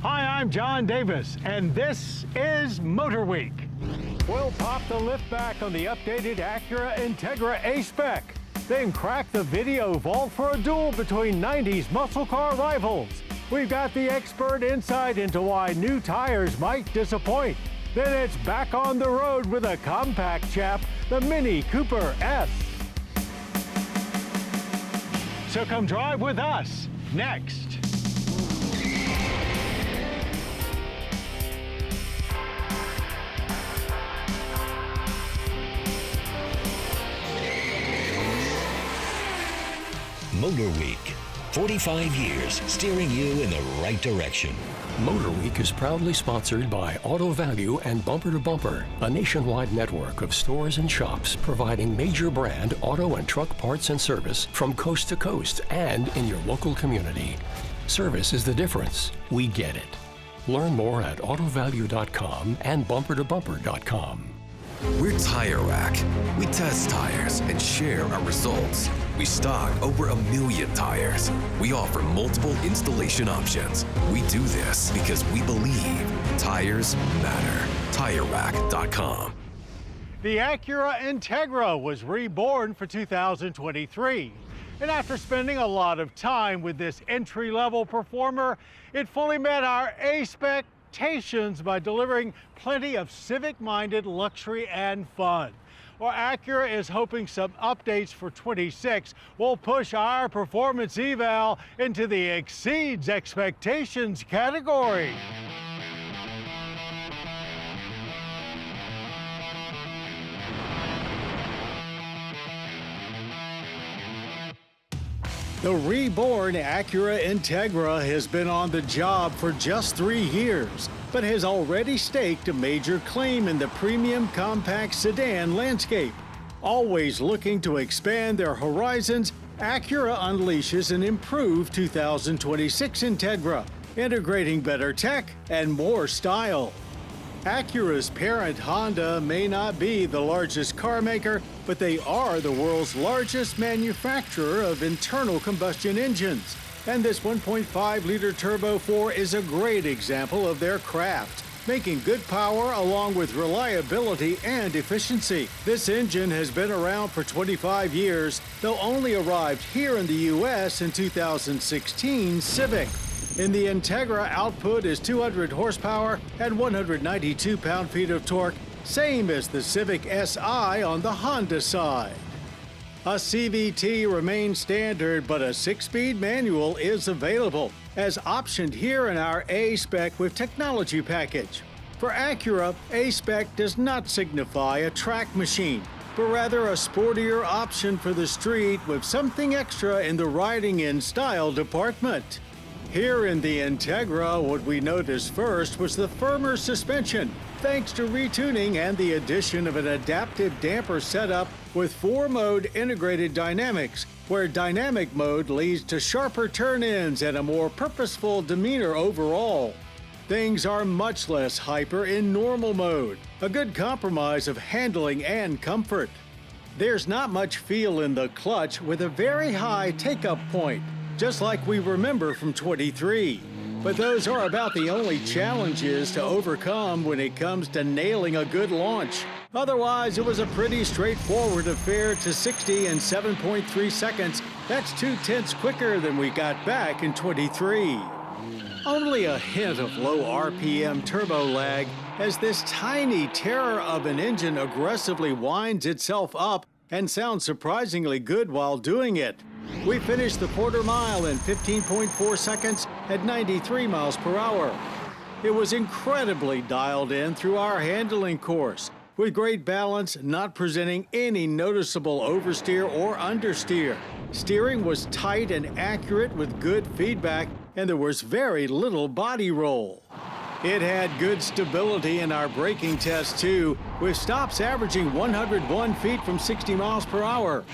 Hi, I'm John Davis, and this is MotorWeek. We'll pop the lift back on the updated Acura Integra A-Spec, then crack the video vault for a duel between 90s muscle car rivals. We've got the expert insight into why new tires might disappoint. Then it's back on the road with a compact chap, the Mini Cooper S. So come drive with us next. MotorWeek, 45 years steering you in the right direction. MotorWeek is proudly sponsored by Auto Value and Bumper to Bumper, a nationwide network of stores and shops providing major brand auto and truck parts and service from coast to coast and in your local community. Service is the difference. We get it. Learn more at autovalue.com and bumpertobumper.com. We're Tire Rack. We test tires and share our results. We stock over 1 million tires. We offer multiple installation options. We do this because we believe tires matter. TireRack.com. The Acura Integra was reborn for 2023. And after spending a lot of time with this entry-level performer, it fully met our A-Spec-tations by delivering plenty of civic-minded luxury and fun. Well, Acura is hoping some updates for 26 will push our performance eval into the exceeds expectations category. The reborn Acura Integra has been on the job for just 3 years, but has already staked a major claim in the premium compact sedan landscape. Always looking to expand their horizons, Acura unleashes an improved 2026 Integra, integrating better tech and more style. Acura's parent Honda may not be the largest car maker, but they are the world's largest manufacturer of internal combustion engines. And this 1.5-liter Turbo 4 is a great example of their craft, making good power along with reliability and efficiency. This engine has been around for 25 years, though only arrived here in the U.S. in 2016 Civic. In the Integra, output is 200 horsepower and 192 pound-feet of torque, same as the Civic Si on the Honda side. A CVT remains standard, but a 6-speed manual is available, as optioned here in our A-Spec with technology package. For Acura, A-Spec does not signify a track machine, but rather a sportier option for the street with something extra in the riding in style department. Here in the Integra, what we noticed first was the firmer suspension, thanks to retuning and the addition of an adaptive damper setup with 4-mode integrated dynamics, where dynamic mode leads to sharper turn-ins and a more purposeful demeanor overall. Things are much less hyper in normal mode, a good compromise of handling and comfort. There's not much feel in the clutch with a very high take-up point, just like we remember from 23. But those are about the only challenges to overcome when it comes to nailing a good launch. Otherwise, it was a pretty straightforward affair to 60 in 7.3 seconds. That's 2/10 quicker than we got back in 23. Only a hint of low RPM turbo lag as this tiny terror of an engine aggressively winds itself up and sounds surprisingly good while doing it. We finished the quarter mile in 15.4 seconds at 93 miles per hour. It was incredibly dialed in through our handling course, with great balance, not presenting any noticeable oversteer or understeer. Steering was tight and accurate with good feedback, and there was very little body roll. It had good stability in our braking test too, with stops averaging 101 feet from 60 miles per hour.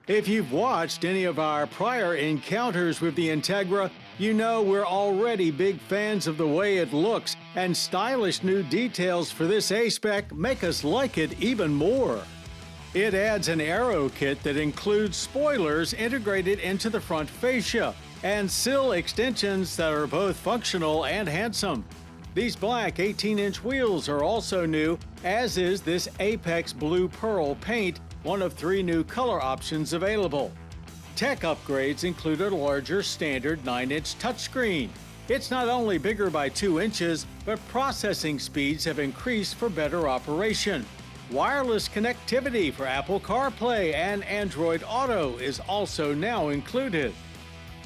If you've watched any of our prior encounters with the Integra, you know we're already big fans of the way it looks, and stylish new details for this A-Spec make us like it even more. It adds an aero kit that includes spoilers integrated into the front fascia, and sill extensions that are both functional and handsome. These black 18-inch wheels are also new, as is this Apex Blue Pearl paint, one of 3 new color options available. Tech upgrades include a larger standard 9-inch touchscreen. It's not only bigger by 2 inches, but processing speeds have increased for better operation. Wireless connectivity for Apple CarPlay and Android Auto is also now included.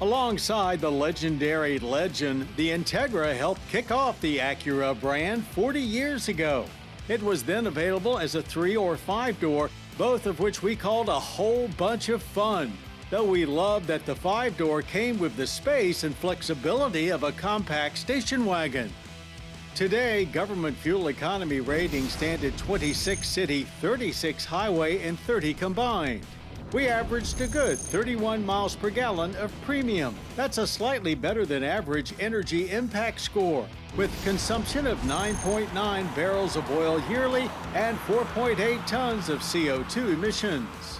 Alongside the legendary Legend, the Integra helped kick off the Acura brand 40 years ago. It was then available as a 3 or 5-door, both of which we called a whole bunch of fun, though we loved that the 5-door came with the space and flexibility of a compact station wagon. Today, government fuel economy ratings stand at 26 city, 36 highway, and 30 combined. We averaged a good 31 miles per gallon of premium. That's a slightly better than average energy impact score, with consumption of 9.9 barrels of oil yearly and 4.8 tons of CO2 emissions.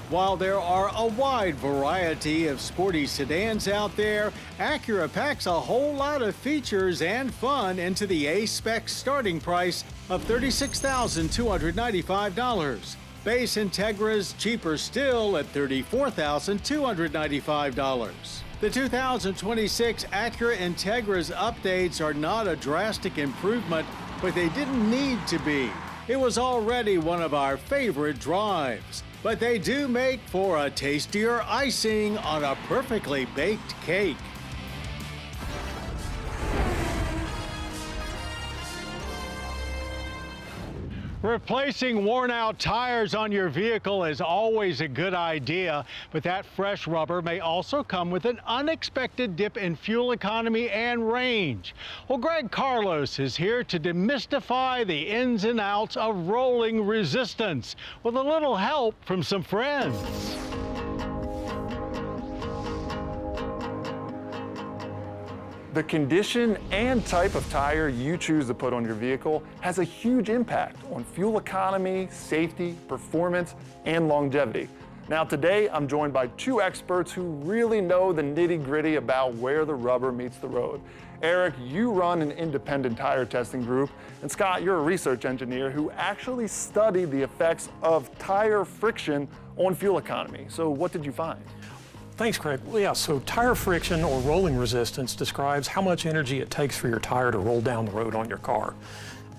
While there are a wide variety of sporty sedans out there, Acura packs a whole lot of features and fun into the A-Spec starting price of $36,295. Base Integra's cheaper still at $34,295. The 2026 Acura Integra's updates are not a drastic improvement, but they didn't need to be. It was already one of our favorite drives, but they do make for a tastier icing on a perfectly baked cake. Replacing worn-out tires on your vehicle is always a good idea, but that fresh rubber may also come with an unexpected dip in fuel economy and range. Well, Greg Carlos is here to demystify the ins and outs of rolling resistance with a little help from some friends. The condition and type of tire you choose to put on your vehicle has a huge impact on fuel economy, safety, performance, and longevity. Now today, I'm joined by 2 experts who really know the nitty-gritty about where the rubber meets the road. Eric, you run an independent tire testing group, and Scott, you're a research engineer who actually studied the effects of tire friction on fuel economy. So what did you find? Thanks, Craig. Well, yeah, so tire friction or rolling resistance describes how much energy it takes for your tire to roll down the road on your car.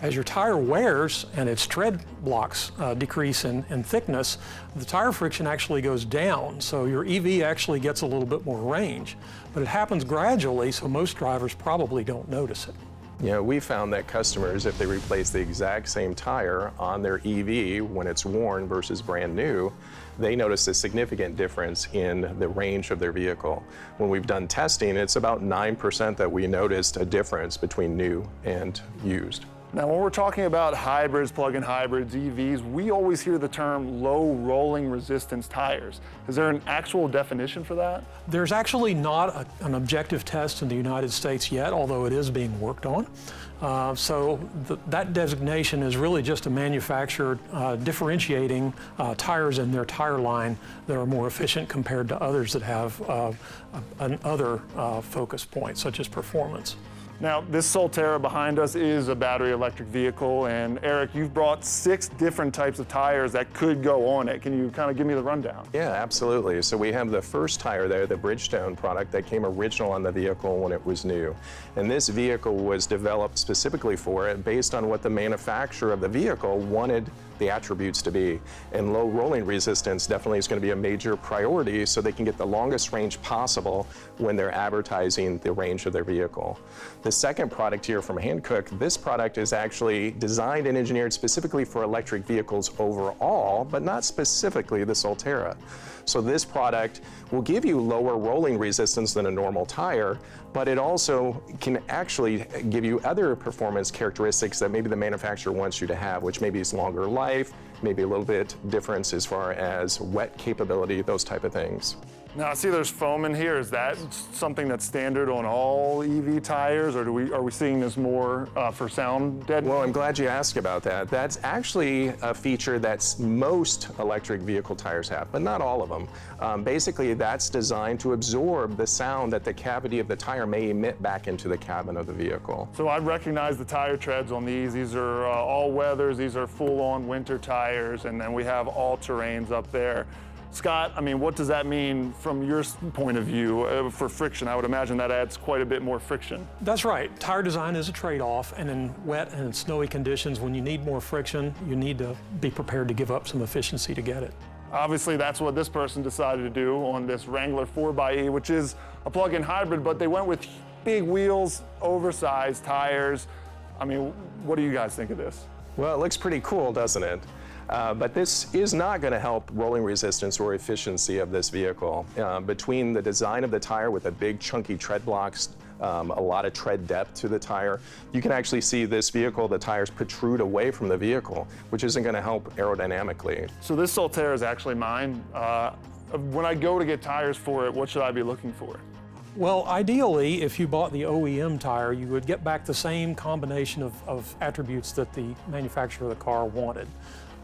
As your tire wears and its tread blocks decrease in thickness, the tire friction actually goes down, so your EV actually gets a little bit more range. But it happens gradually, so most drivers probably don't notice it. You know, we found that customers, if they replace the exact same tire on their EV when it's worn versus brand new, they notice a significant difference in the range of their vehicle. When we've done testing, it's about 9% that we noticed a difference between new and used. Now, when we're talking about hybrids, plug-in hybrids, EVs, we always hear the term low rolling resistance tires. Is there an actual definition for that? There's actually not an objective test in the United States yet, although it is being worked on. That designation is really just a manufacturer differentiating tires in their tire line that are more efficient compared to others that have another focus point, such as performance. Now, this Solterra behind us is a battery electric vehicle, and Eric, you've brought 6 different types of tires that could go on it. Can you kind of give me the rundown? Yeah, absolutely. So we have the first tire there, the Bridgestone product that came original on the vehicle when it was new. And this vehicle was developed specifically for it based on what the manufacturer of the vehicle wanted the attributes to be. And low rolling resistance definitely is going to be a major priority so they can get the longest range possible when they're advertising the range of their vehicle. The second product here from Hankook, this product is actually designed and engineered specifically for electric vehicles overall, but not specifically the Solterra. So this product will give you lower rolling resistance than a normal tire, but it also can actually give you other performance characteristics that maybe the manufacturer wants you to have, which maybe is longer life, maybe a little bit difference as far as wet capability, those type of things. Now, I see there's foam in here. Is that something that's standard on all EV tires, or are we seeing this more for sound deadening? Well, I'm glad you asked about that. That's actually a feature that most electric vehicle tires have, but not all of them. Basically, that's designed to absorb the sound that the cavity of the tire may emit back into the cabin of the vehicle. So I recognize the tire treads on these. These are all weathers. These are full-on winter tires, and then we have all terrains up there. Scott, I mean, what does that mean from your point of view for friction? I would imagine that adds quite a bit more friction. That's right. Tire design is a trade-off, and in wet and snowy conditions, when you need more friction, you need to be prepared to give up some efficiency to get it. Obviously, that's what this person decided to do on this Wrangler 4xe, which is a plug-in hybrid, but they went with big wheels, oversized tires. I mean, what do you guys think of this? Well, it looks pretty cool, doesn't it? But this is not going to help rolling resistance or efficiency of this vehicle. Between the design of the tire with the big chunky tread blocks, a lot of tread depth to the tire, you can actually see this vehicle, the tires protrude away from the vehicle, which isn't going to help aerodynamically. So this Solterra is actually mine. When I go to get tires for it, what should I be looking for? Well, ideally, if you bought the OEM tire, you would get back the same combination of attributes that the manufacturer of the car wanted.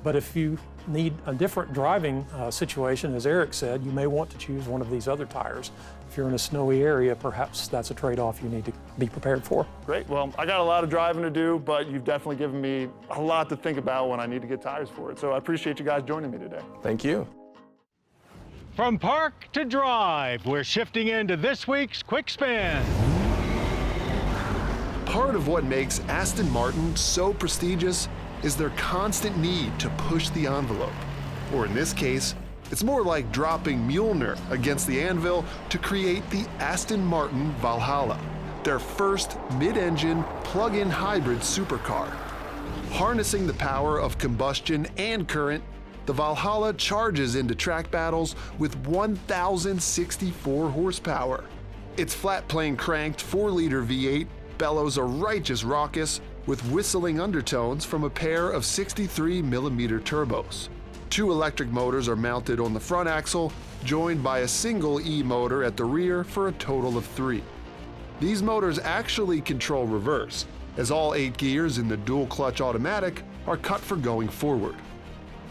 But if you need a different driving situation, as Eric said, you may want to choose one of these other tires. If you're in a snowy area, perhaps that's a trade-off you need to be prepared for. Great. Well, I got a lot of driving to do, but you've definitely given me a lot to think about when I need to get tires for it. So I appreciate you guys joining me today. Thank you. From park to drive, we're shifting into this week's Quick Spin. Part of what makes Aston Martin so prestigious is their constant need to push the envelope. Or in this case, it's more like dropping Mjolnir against the anvil to create the Aston Martin Valhalla, their first mid-engine plug-in hybrid supercar. Harnessing the power of combustion and current, the Valhalla charges into track battles with 1,064 horsepower. Its flat-plane cranked 4-liter V8 bellows a righteous raucous with whistling undertones from a pair of 63mm turbos. 2 electric motors are mounted on the front axle, joined by a single E-motor at the rear for a total of 3. These motors actually control reverse, as all 8 gears in the dual-clutch automatic are cut for going forward.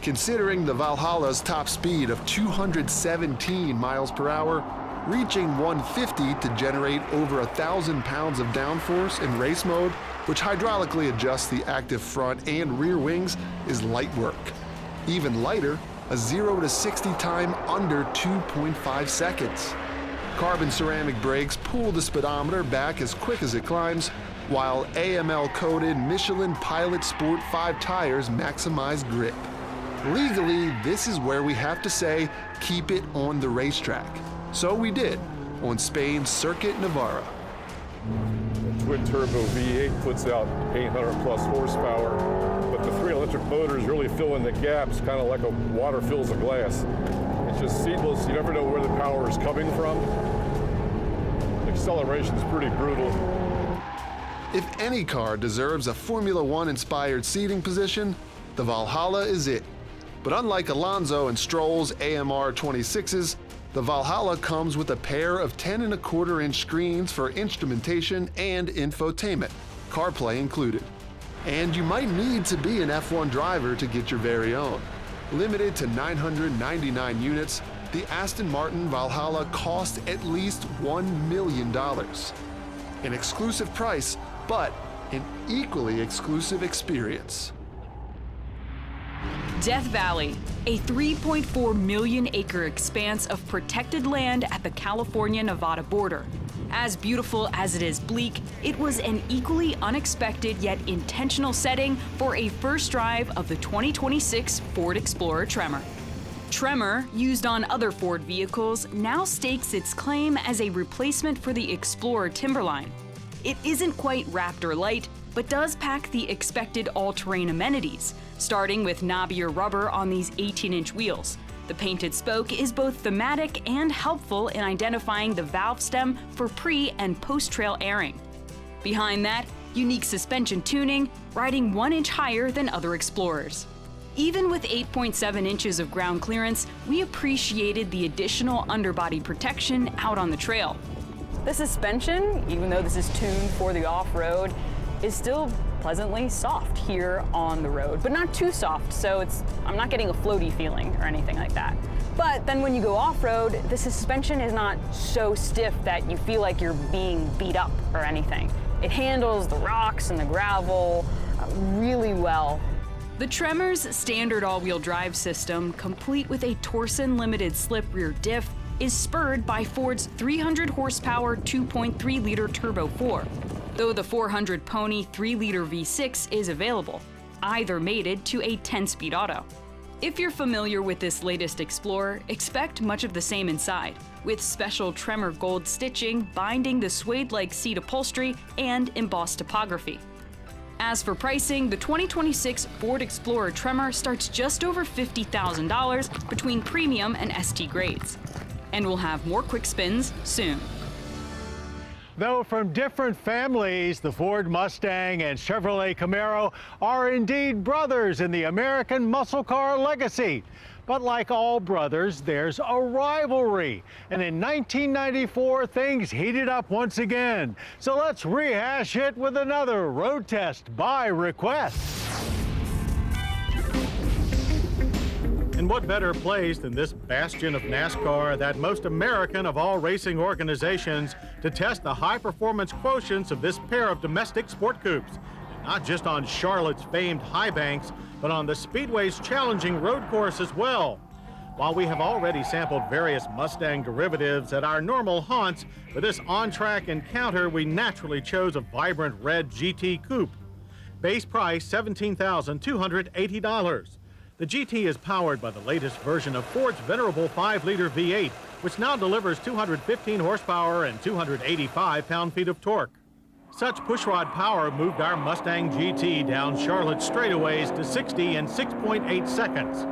Considering the Valhalla's top speed of 217 miles per hour, reaching 150 to generate over 1,000 pounds of downforce in race mode, which hydraulically adjusts the active front and rear wings, is light work. Even lighter, a 0 to 60 time under 2.5 seconds. Carbon ceramic brakes pull the speedometer back as quick as it climbs, while AML-coated Michelin Pilot Sport 5 tires maximize grip. Legally, this is where we have to say, keep it on the racetrack. So we did, on Spain's Circuit Navarra. The twin-turbo V8 puts out 800 plus horsepower, but the 3 electric motors really fill in the gaps, kind of like a water fills a glass. It's just seamless. You never know where the power is coming from. The acceleration is pretty brutal. If any car deserves a Formula One-inspired seating position, the Valhalla is it. But unlike Alonso and Stroll's AMR 26s, the Valhalla comes with a pair of 10.25-inch screens for instrumentation and infotainment, CarPlay included. And you might need to be an F1 driver to get your very own. Limited to 999 units, the Aston Martin Valhalla cost at least $1 million. An exclusive price, but an equally exclusive experience. Death Valley, a 3.4 million acre expanse of protected land at the California-Nevada border. As beautiful as it is bleak, it was an equally unexpected yet intentional setting for a first drive of the 2026 Ford Explorer Tremor. Tremor, used on other Ford vehicles, now stakes its claim as a replacement for the Explorer Timberline. It isn't quite Raptor light, but does pack the expected all-terrain amenities, starting with knobbier rubber on these 18-inch wheels. The painted spoke is both thematic and helpful in identifying the valve stem for pre- and post-trail airing. Behind that, unique suspension tuning, riding 1 inch higher than other Explorers. Even with 8.7 inches of ground clearance, we appreciated the additional underbody protection out on the trail. The suspension, even though this is tuned for the off-road, is still pleasantly soft here on the road, but not too soft, so I'm not getting a floaty feeling or anything like that. But then when you go off-road, the suspension is not so stiff that you feel like you're being beat up or anything. It handles the rocks and the gravel really well. The Tremor's standard all-wheel drive system, complete with a Torsen limited slip rear diff, is spurred by Ford's 300 horsepower 2.3-liter Turbo 4, though the 400 pony 3-liter V6 is available, either mated to a 10-speed auto. If you're familiar with this latest Explorer, expect much of the same inside, with special Tremor gold stitching binding the suede-like seat upholstery and embossed topography. As for pricing, the 2026 Ford Explorer Tremor starts just over $50,000 between premium and ST grades. And we'll have more quick spins soon. Though from different families, the Ford Mustang and Chevrolet Camaro are indeed brothers in the American muscle car legacy. But like all brothers, there's a rivalry. And in 1994, things heated up once again. So let's rehash it with another road test by request. And what better place than this bastion of NASCAR, that most American of all racing organizations, to test the high-performance quotients of this pair of domestic sport coupes. And not just on Charlotte's famed high banks, but on the Speedway's challenging road course as well. While we have already sampled various Mustang derivatives at our normal haunts, for this on-track encounter, we naturally chose a vibrant red GT coupe. Base price $17,280. The GT is powered by the latest version of Ford's venerable 5-liter V8, which now delivers 215 horsepower and 285 pound-feet of torque. Such pushrod power moved our Mustang GT down Charlotte's straightaways to 60 in 6.8 seconds.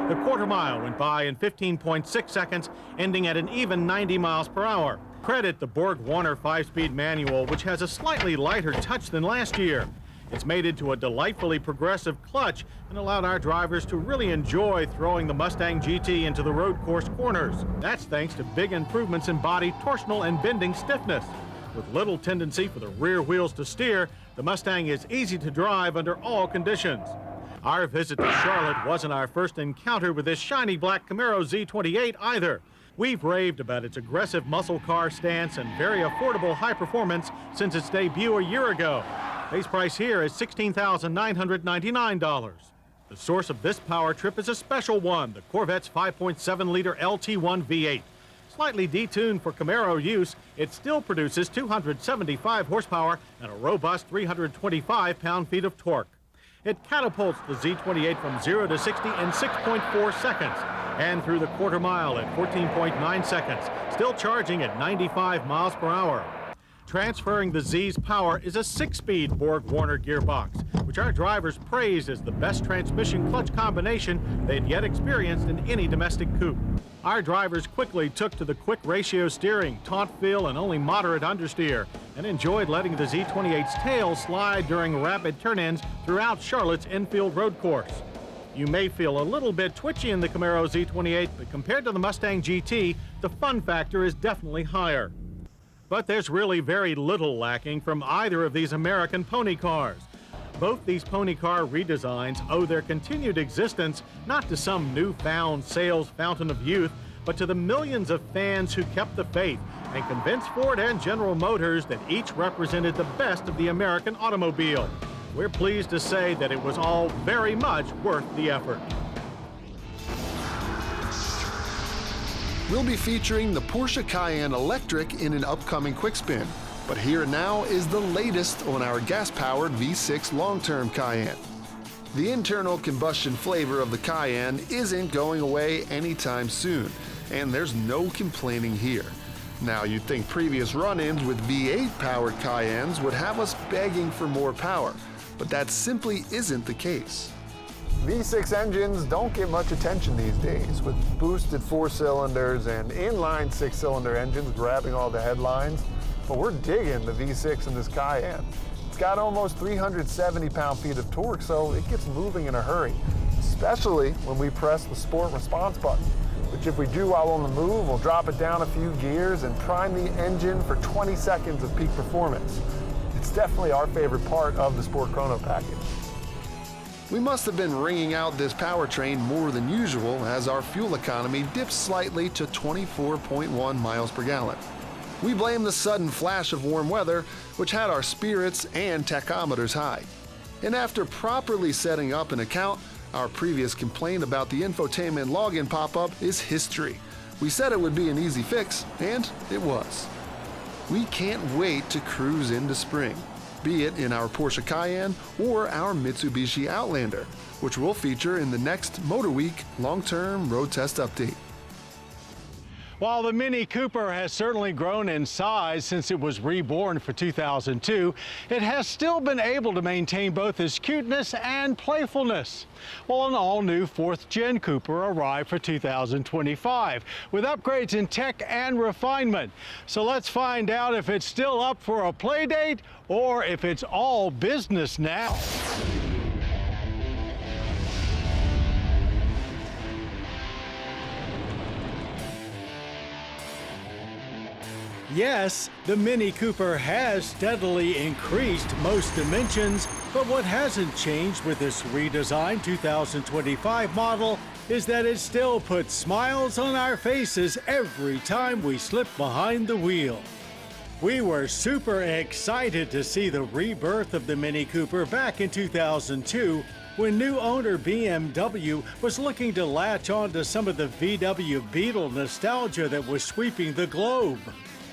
The quarter mile went by in 15.6 seconds, ending at an even 90 miles per hour. Credit the Borg-Warner 5-speed manual, which has a slightly lighter touch than last year. It's mated to a delightfully progressive clutch and allowed our drivers to really enjoy throwing the Mustang GT into the road course corners. That's thanks to big improvements in body torsional and bending stiffness. With little tendency for the rear wheels to steer, the Mustang is easy to drive under all conditions. Our visit to Charlotte wasn't our first encounter with this shiny black Camaro Z28 either. We've raved about its aggressive muscle car stance and very affordable high performance since its debut a year ago. Base price here is $16,999. The source of this power trip is a special one, the Corvette's 5.7-liter LT1 V8. Slightly detuned for Camaro use, it still produces 275 horsepower and a robust 325 pound-feet of torque. It catapults the Z28 from 0 to 60 in 6.4 seconds and through the quarter mile at 14.9 seconds, still charging at 95 miles per hour. Transferring the Z's power is a 6-speed Borg-Warner gearbox, which our drivers praised as the best transmission clutch combination they'd yet experienced in any domestic coupe. Our drivers quickly took to the quick ratio steering, taunt feel, and only moderate understeer, and enjoyed letting the Z28's tail slide during rapid turn-ins throughout Charlotte's infield road course. You may feel a little bit twitchy in the Camaro Z28, but compared to the Mustang GT, the fun factor is definitely higher. But there's really very little lacking from either of these American pony cars. Both these pony car redesigns owe their continued existence not to some newfound sales fountain of youth, but to the millions of fans who kept the faith and convinced Ford and General Motors that each represented the best of the American automobile. We're pleased to say that it was all very much worth the effort. We'll be featuring the Porsche Cayenne Electric in an upcoming quick spin. But here now is the latest on our gas-powered V6 long-term Cayenne. The internal combustion flavor of the Cayenne isn't going away anytime soon, and there's no complaining here. Now, you'd think previous run-ins with V8-powered Cayennes would have us begging for more power, but that simply isn't the case. V6 engines don't get much attention these days, with boosted 4-cylinders and inline 6-cylinder engines grabbing all the headlines. But we're digging the V6 in this Cayenne. It's got almost 370 pound-feet of torque, so it gets moving in a hurry, especially especially when we press the sport response button, which if we do while on the move, will drop it down a few gears and prime the engine for 20 seconds of peak performance. It's definitely our favorite part of the Sport Chrono package. We must have been wringing out this powertrain more than usual as our fuel economy dipped slightly to 24.1 miles per gallon. We blame the sudden flash of warm weather, which had our spirits and tachometers high. And after properly setting up an account, our previous complaint about the infotainment login pop-up is history. We said it would be an easy fix, and it was. We can't wait to cruise into spring, be it in our Porsche Cayenne or our Mitsubishi Outlander, which will feature in the next MotorWeek long-term road test update. While the Mini Cooper has certainly grown in size since it was reborn for 2002, it has still been able to maintain both its cuteness and playfulness. Well, an all-new 4th-gen Cooper arrived for 2025 with upgrades in tech and refinement. So let's find out if it's still up for a play date or if it's all business now. Yes, the Mini Cooper has steadily increased most dimensions, but what hasn't changed with this redesigned 2025 model is that it still puts smiles on our faces every time we slip behind the wheel. We were super excited to see the rebirth of the Mini Cooper back in 2002 when new owner BMW was looking to latch on to some of the VW Beetle nostalgia that was sweeping the globe.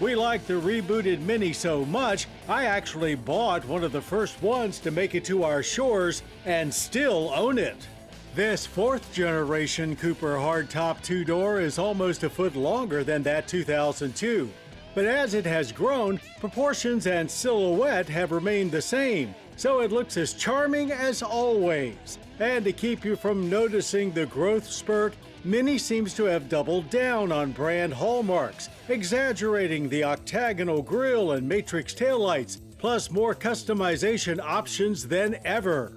We liked the rebooted Mini so much, I actually bought one of the first ones to make it to our shores and still own it. This 4th generation Cooper hardtop two-door is almost a foot longer than that 2002. But as it has grown, proportions and silhouette have remained the same, so it looks as charming as always. And to keep you from noticing the growth spurt, Mini seems to have doubled down on brand hallmarks, exaggerating the octagonal grille and matrix taillights, plus more customization options than ever.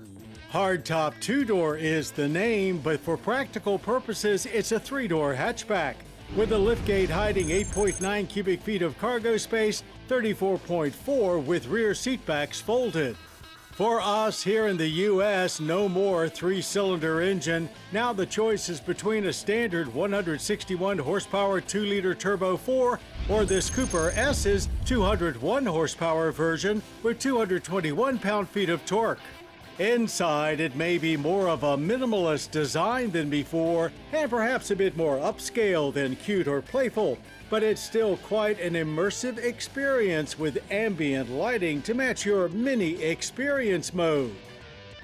Hardtop two-door is the name, but for practical purposes, it's a 3-door hatchback, with a liftgate hiding 8.9 cubic feet of cargo space, 34.4 with rear seatbacks folded. For us here in the U.S., no more 3-cylinder engine. Now the choice is between a standard 161 horsepower 2-liter turbo 4 or this Cooper S's 201 horsepower version with 221 pound-feet of torque. Inside, it may be more of a minimalist design than before and perhaps a bit more upscale than cute or playful, but it's still quite an immersive experience with ambient lighting to match your Mini experience mode.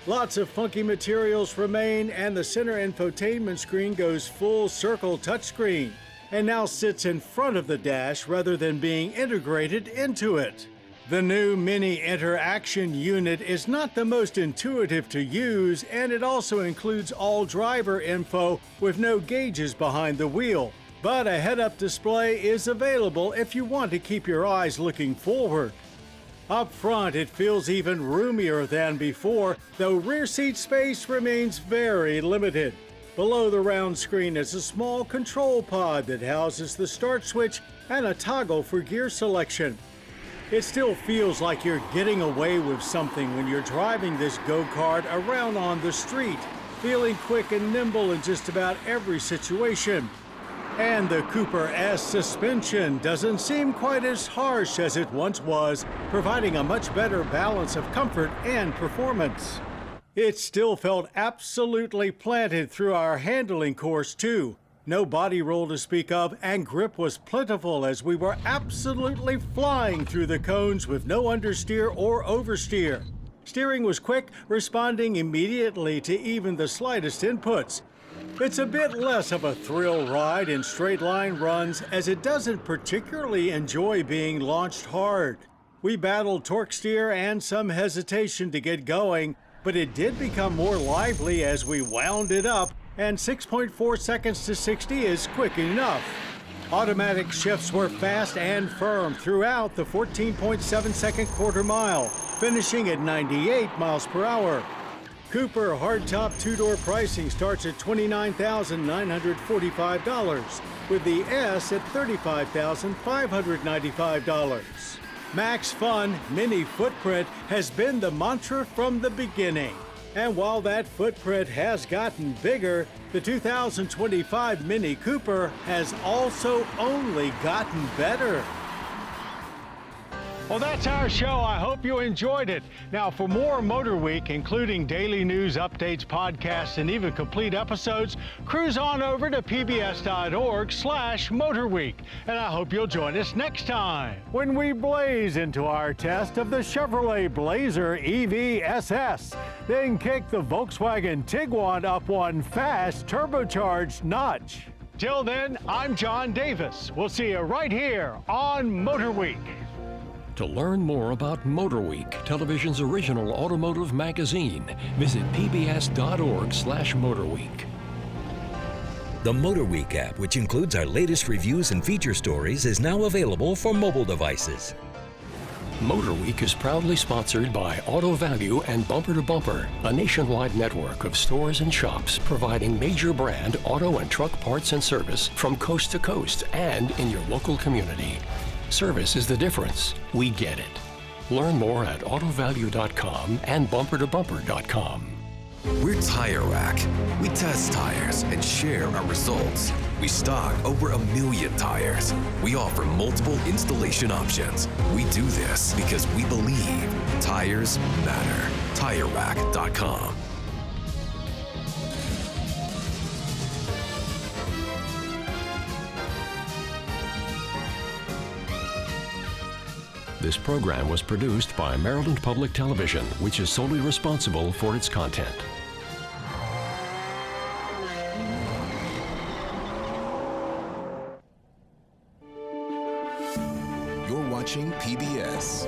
Lots of funky materials remain, and the center infotainment screen goes full circle touchscreen and now sits in front of the dash rather than being integrated into it. The new Mini Interaction unit is not the most intuitive to use, and it also includes all driver info with no gauges behind the wheel. But a head-up display is available if you want to keep your eyes looking forward. Up front, it feels even roomier than before, though rear seat space remains very limited. Below the round screen is a small control pod that houses the start switch and a toggle for gear selection. It still feels like you're getting away with something when you're driving this go-kart around on the street, feeling quick and nimble in just about every situation. And the Cooper S suspension doesn't seem quite as harsh as it once was, providing a much better balance of comfort and performance. It still felt absolutely planted through our handling course too. No body roll to speak of, and grip was plentiful as we were absolutely flying through the cones with no understeer or oversteer. Steering was quick, responding immediately to even the slightest inputs. It's a bit less of a thrill ride in straight line runs, as it doesn't particularly enjoy being launched hard. We battled torque steer and some hesitation to get going, but it did become more lively as we wound it up, and 6.4 seconds to 60 is quick enough. Automatic shifts were fast and firm throughout the 14.7 second quarter mile, finishing at 98 miles per hour. Cooper hardtop two-door pricing starts at $29,945, with the S at $35,595. Max Fun Mini Footprint has been the mantra from the beginning. And while that footprint has gotten bigger, the 2025 Mini Cooper has also only gotten better. Well, that's our show. I hope you enjoyed it. Now, for more MotorWeek, including daily news, updates, podcasts, and even complete episodes, cruise on over to pbs.org/MotorWeek. And I hope you'll join us next time when we blaze into our test of the Chevrolet Blazer EV SS, then kick the Volkswagen Tiguan up one fast turbocharged notch. Till then, I'm John Davis. We'll see you right here on MotorWeek. To learn more about MotorWeek, television's original automotive magazine, visit pbs.org/MotorWeek. The MotorWeek app, which includes our latest reviews and feature stories, is now available for mobile devices. MotorWeek is proudly sponsored by Auto Value and Bumper to Bumper, a nationwide network of stores and shops providing major brand auto and truck parts and service from coast to coast and in your local community. Service is the difference. We get it. Learn more at autovalue.com and bumpertobumper.com. We're Tire Rack. We test tires and share our results. We stock over 1 million tires. We offer multiple installation options. We do this because we believe tires matter. TireRack.com. This program was produced by Maryland Public Television, which is solely responsible for its content. You're watching PBS.